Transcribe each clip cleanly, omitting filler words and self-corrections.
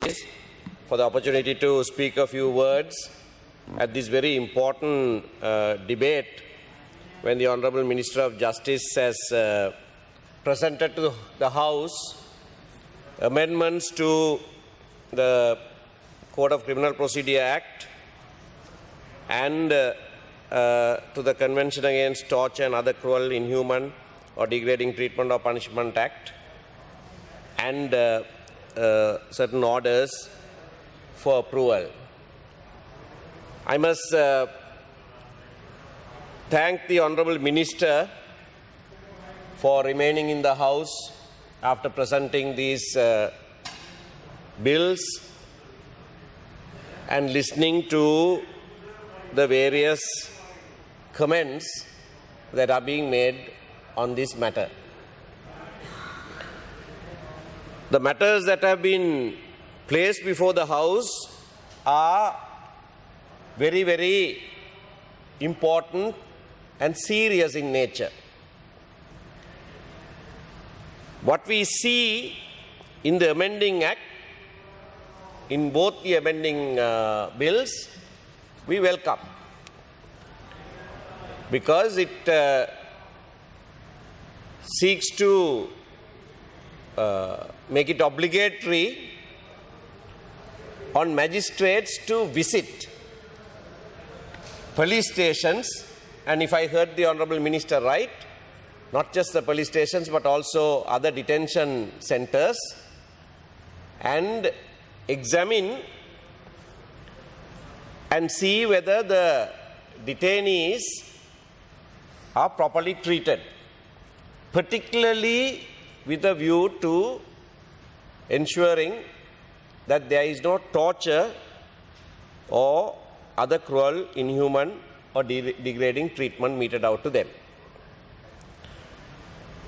for the opportunity to speak a few words at this very important debate when the Honourable Minister of Justice has presented to the House amendments to the Code of Criminal Procedure Act and to the Convention Against Torture and Other Cruel, Inhuman or Degrading Treatment or Punishment Act and certain orders for approval. I must thank the Honourable Minister for remaining in the House after presenting these bills and listening to the various comments that are being made on this matter. The matters that have been placed before the House are very, very important and serious in nature. What we see in the amending act, in both the amending bills, we welcome, because it seeks to make it obligatory on magistrates to visit police stations, and if I heard the Honourable Minister right, not just the police stations but also other detention centres, and examine and see whether the detainees are properly treated, particularly with a view to ensuring that there is no torture or other cruel, inhuman or degrading treatment meted out to them.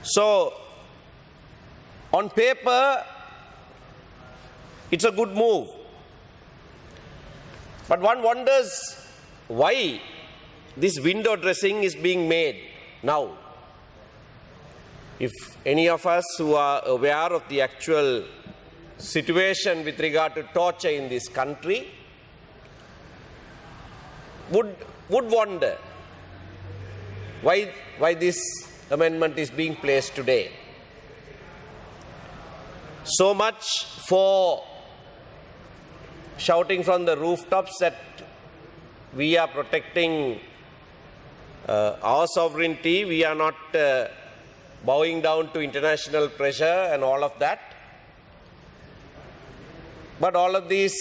So, on paper, it's a good move. But one wonders why this window dressing is being made now. If any of us who are aware of the actual situation with regard to torture in this country would wonder why this amendment is being placed today. So much for shouting from the rooftops that we are protecting our sovereignty, we are not bowing down to international pressure and all of that. But all of these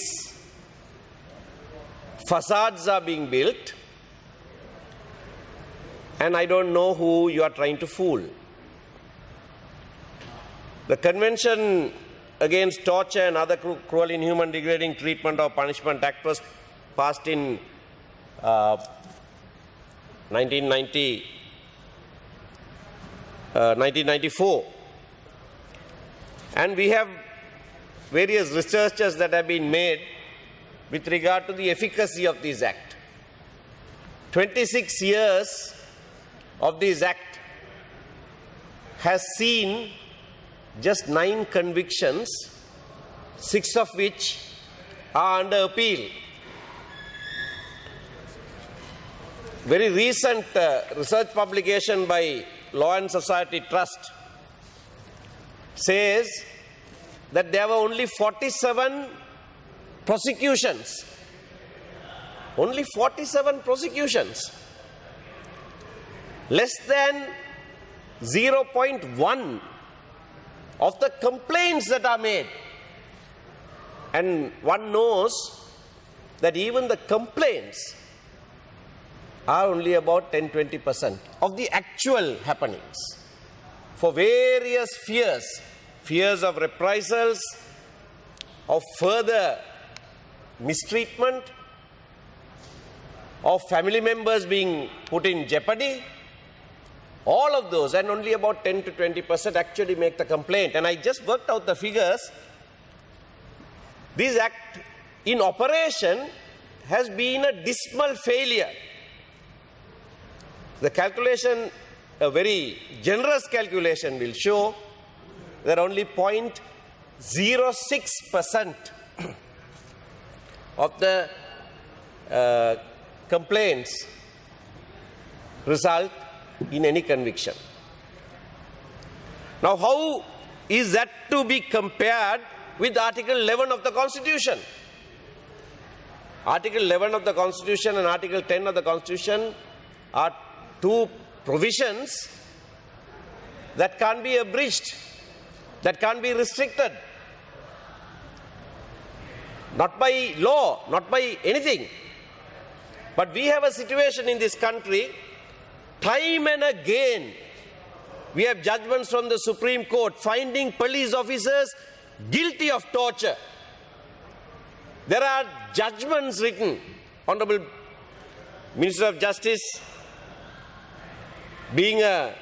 facades are being built, and I don't know who you are trying to fool. The Convention Against Torture and Other Cruel, Inhuman, Degrading Treatment or Punishment Act was passed in 1994, and we have various researches that have been made with regard to the efficacy of this act. 26 years of this act has seen just 9 convictions, 6 of which are under appeal. Very recent research publication by Law and Society Trust says that there were only 47 prosecutions. Only 47 prosecutions. Less than 0.1 of the complaints that are made. And one knows that even the complaints are only about 10-20% of the actual happenings. For various fears of reprisals, of further mistreatment, of family members being put in jeopardy, all of those, and only about 10-20% actually make the complaint. And I just worked out the figures. This act in operation has been a dismal failure. The calculation, a very generous calculation, will show that only 0.06% of the complaints result in any conviction. Now, how is that to be compared with Article 11 of the Constitution? Article 11 of the Constitution and Article 10 of the Constitution are two provisions that can't be abridged, that can't be restricted. Not by law, not by anything. But we have a situation in this country, time and again, we have judgments from the Supreme Court finding police officers guilty of torture. There are judgments written. Honorable Minister of Justice, being a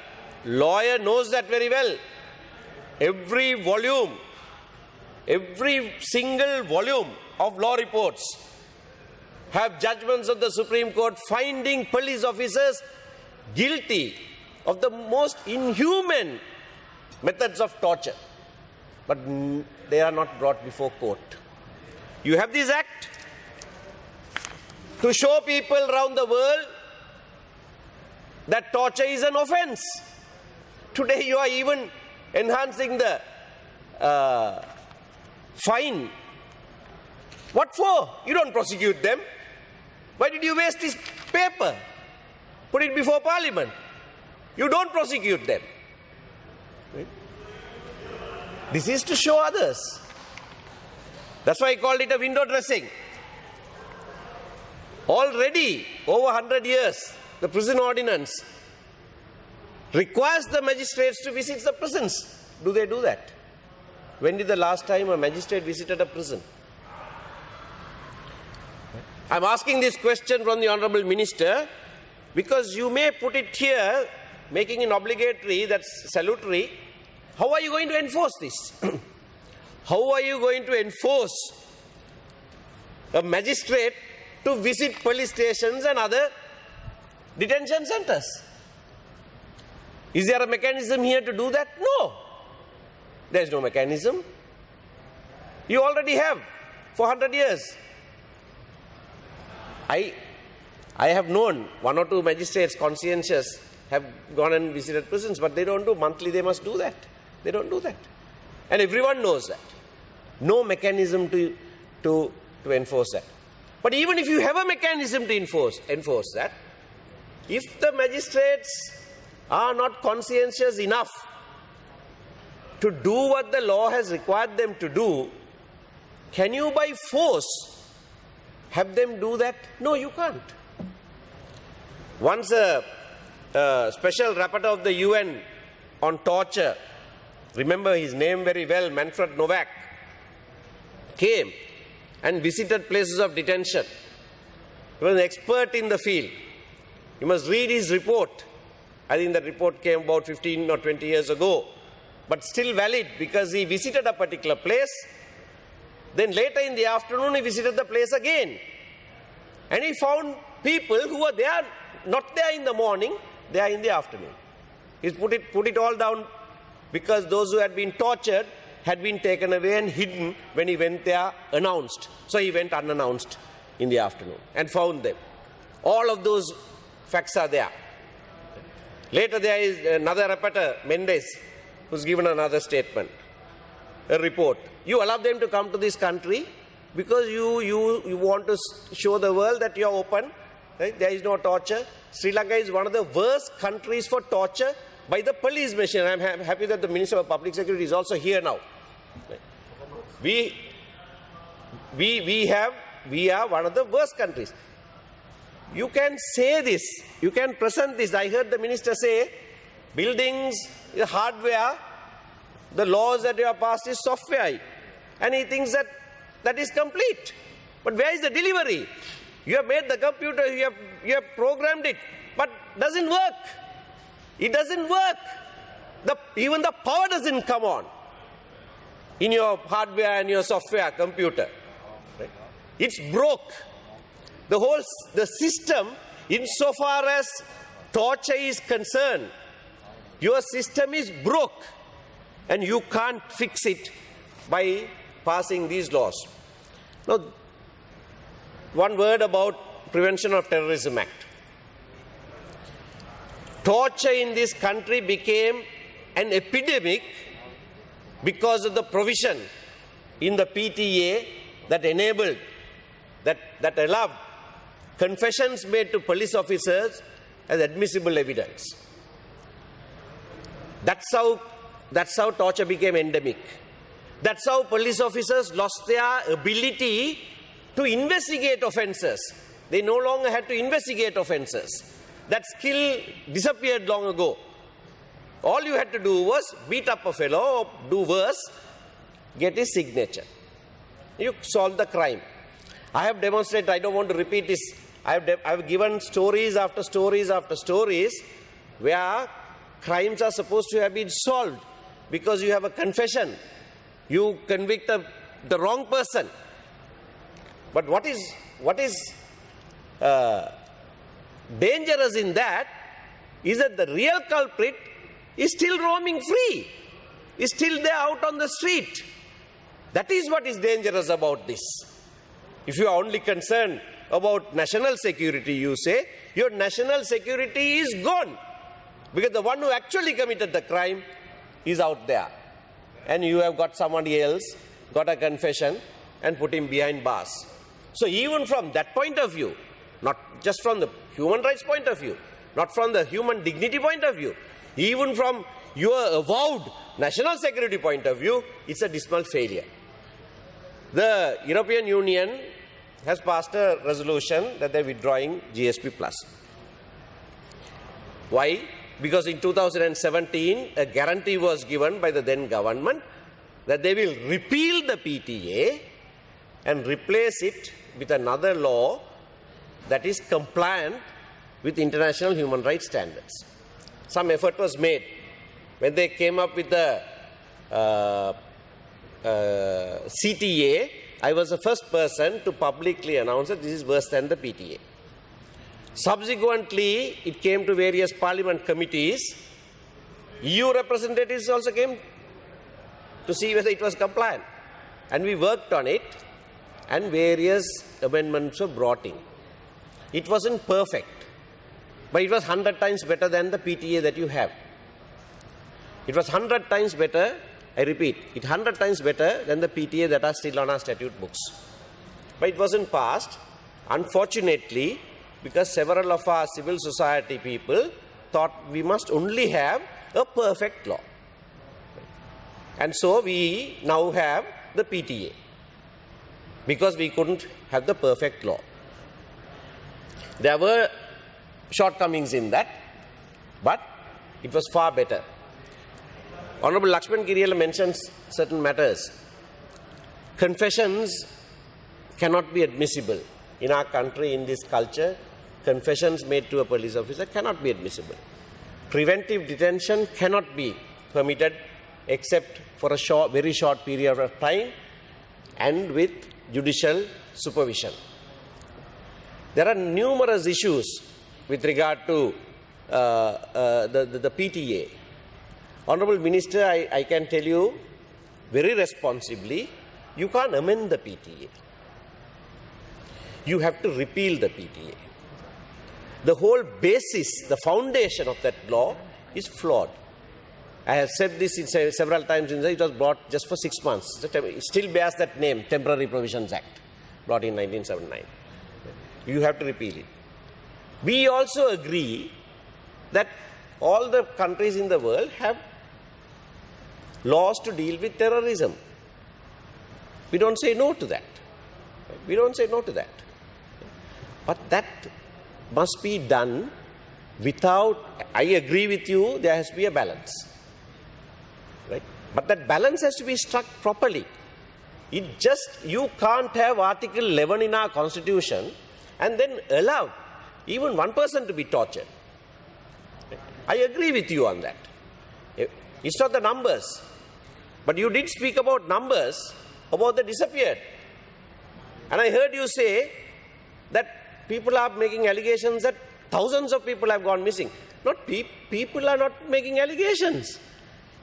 lawyer, knows that very well. Every volume, every single volume of law reports have judgments of the Supreme Court finding police officers guilty of the most inhuman methods of torture. But they are not brought before court. You have this act to show people around the world that torture is an offense. Today you are even enhancing the fine. What for? You don't prosecute them. Why did you waste this paper? Put it before Parliament. You don't prosecute them. Right? This is to show others. That's why I called it a window dressing. Already, over 100 years, the prison ordinance requires the magistrates to visit the prisons. Do they do that? When did the last time a magistrate visited a prison? I'm asking this question from the Honourable Minister because you may put it here, making it obligatory, that's salutary. How are you going to enforce this? How are you going to enforce a magistrate to visit police stations and other detention centers? Is there a mechanism here to do that? No. There is no mechanism. You already have for 100 years. I have known one or two magistrates, conscientious, have gone and visited prisons, but they don't do monthly, they must do that. They don't do that. And everyone knows that. No mechanism to enforce that. But even if you have a mechanism to enforce that, if the magistrates are not conscientious enough to do what the law has required them to do, can you by force have them do that? No, you can't. Once a special rapporteur of the UN on torture, remember his name very well, Manfred Novak, came and visited places of detention. He was an expert in the field. You must read his report. I think that report came about 15 or 20 years ago, but still valid because he visited a particular place. Then later in the afternoon, he visited the place again. And he found people who were there, not there in the morning, there in the afternoon. He put it all down because those who had been tortured had been taken away and hidden when he went there announced. So he went unannounced in the afternoon and found them. All of those facts are there. Later there is another rapporteur, Mendes, who's given another statement, a report. You allow them to come to this country because you want to show the world that you are open, right? There is no torture. Sri Lanka is one of the worst countries for torture by the police machine. I am happy that the Minister of Public Security is also here now. We are one of the worst countries. You can say this, you can present this. I heard the Minister say, buildings, hardware, the laws that you have passed is software. And he thinks that is complete. But where is the delivery? You have made the computer, you have programmed it, but doesn't work. It doesn't work. Even the power doesn't come on in your hardware and your software computer. Right? It's broke. The system, insofar as torture is concerned, your system is broke and you can't fix it by passing these laws. Now, one word about Prevention of Terrorism Act. Torture in this country became an epidemic because of the provision in the PTA that enabled, that allowed confessions made to police officers as admissible evidence. That's how torture became endemic. That's how police officers lost their ability to investigate offences. They no longer had to investigate offences. That skill disappeared long ago. All you had to do was beat up a fellow, or do worse, get his signature. You solve the crime. I have demonstrated, I don't want to repeat this, I have given stories after stories after stories where crimes are supposed to have been solved because you have a confession. You convict the wrong person. But what is dangerous in that is that the real culprit is still roaming free, is still there out on the street. That is what is dangerous about this. If you are only concerned about national security, you say, your national security is gone because the one who actually committed the crime is out there. And you have got somebody else, got a confession and put him behind bars. So even from that point of view, not just from the human rights point of view, not from the human dignity point of view, even from your avowed national security point of view, it's a dismal failure. The European Union has passed a resolution that they're withdrawing GSP+. Why? Because in 2017, a guarantee was given by the then government that they will repeal the PTA and replace it with another law that is compliant with international human rights standards. Some effort was made. When they came up with the CTA, I was the first person to publicly announce that this is worse than the PTA. Subsequently, it came to various parliament committees. EU representatives also came to see whether it was compliant. And we worked on it, and various amendments were brought in. It wasn't perfect, but it was 100 times better than the PTA that you have. It was 100 times better, I repeat, it's 100 times better than the PTA that are still on our statute books. But it wasn't passed, unfortunately, because several of our civil society people thought we must only have a perfect law. And so we now have the PTA, because we couldn't have the perfect law. There were shortcomings in that, but it was far better. Honorable Lakshman Kiriella mentions certain matters. Confessions cannot be admissible. In our country, in this culture, confessions made to a police officer cannot be admissible. Preventive detention cannot be permitted except for a very short period of time and with judicial supervision. There are numerous issues with regard to the PTA. Honorable Minister, I can tell you very responsibly, you can't amend the PTA. You have to repeal the PTA. The whole basis, the foundation of that law is flawed. I have said this several times. It was brought just for 6 months. It still bears that name, Temporary Provisions Act, brought in 1979. You have to repeal it. We also agree that all the countries in the world have laws to deal with terrorism. We don't say no to that. We don't say no to that. But that must be done without, I agree with you, there has to be a balance. Right? But that balance has to be struck properly. You can't have Article 11 in our Constitution and then allow even one person to be tortured. I agree with you on that. It's not the numbers. But you did speak about numbers, about the disappeared. And I heard you say that people are making allegations that thousands of people have gone missing. Not people are not making allegations.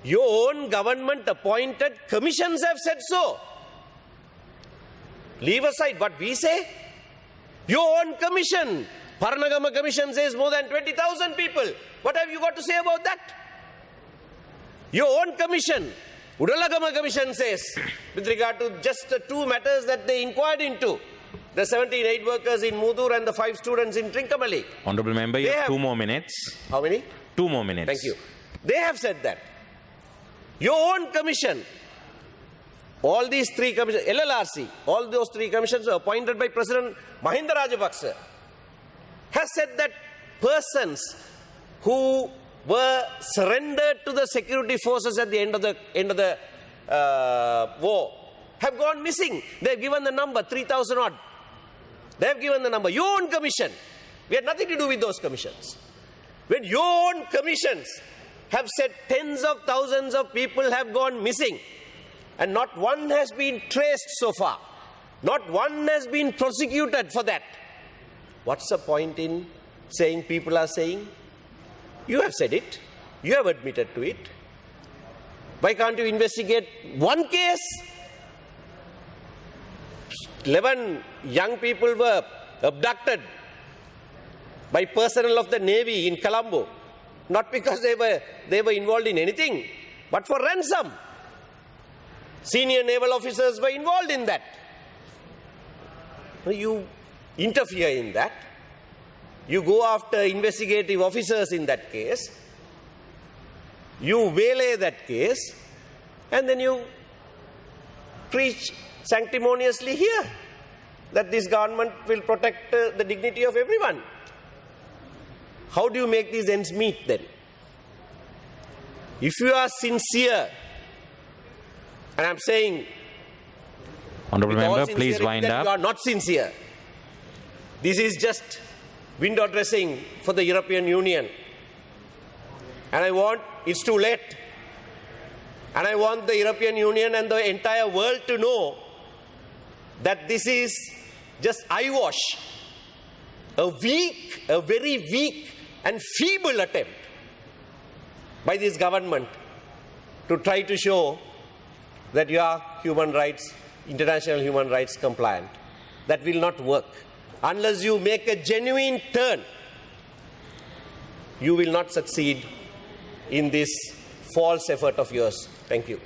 Your own government appointed commissions have said so. Leave aside what we say. Your own commission, Paranagama Commission says more than 20,000 people. What have you got to say about that? Your own commission, Udalagama Commission says, with regard to just the two matters that they inquired into, the 17 aid workers in Mudur and the 5 students in Trincomalee. Honourable Member, you have 2 more minutes. How many? 2 more minutes. Thank you. They have said that. Your own commission, all these 3 commissions, LLRC, all those 3 commissions were appointed by President Mahinda Rajapaksa, has said that persons who were surrendered to the security forces at the end of the war have gone missing. They have given the number 3,000 odd. They have given the number. Your own commission. We had nothing to do with those commissions. When your own commissions have said tens of thousands of people have gone missing and not one has been traced so far, not one has been prosecuted for that, what's the point in saying people are saying? You have said it. You have admitted to it. Why can't you investigate one case? 11 young people were abducted by personnel of the Navy in Colombo, not because they were involved in anything, but for ransom. Senior naval officers were involved in that. You interfere in that. You go after investigative officers in that case. You waylay that case, and then you preach sanctimoniously here that this government will protect the dignity of everyone. How do you make these ends meet then? If you are sincere, and I'm saying, Honourable Member, please wind that up. you are not sincere. This is just window dressing for the European Union. And it's too late. And I want the European Union and the entire world to know that this is just eyewash, a very weak and feeble attempt by this government to try to show that you are human rights, international human rights compliant. That will not work. Unless you make a genuine turn, you will not succeed in this false effort of yours. Thank you.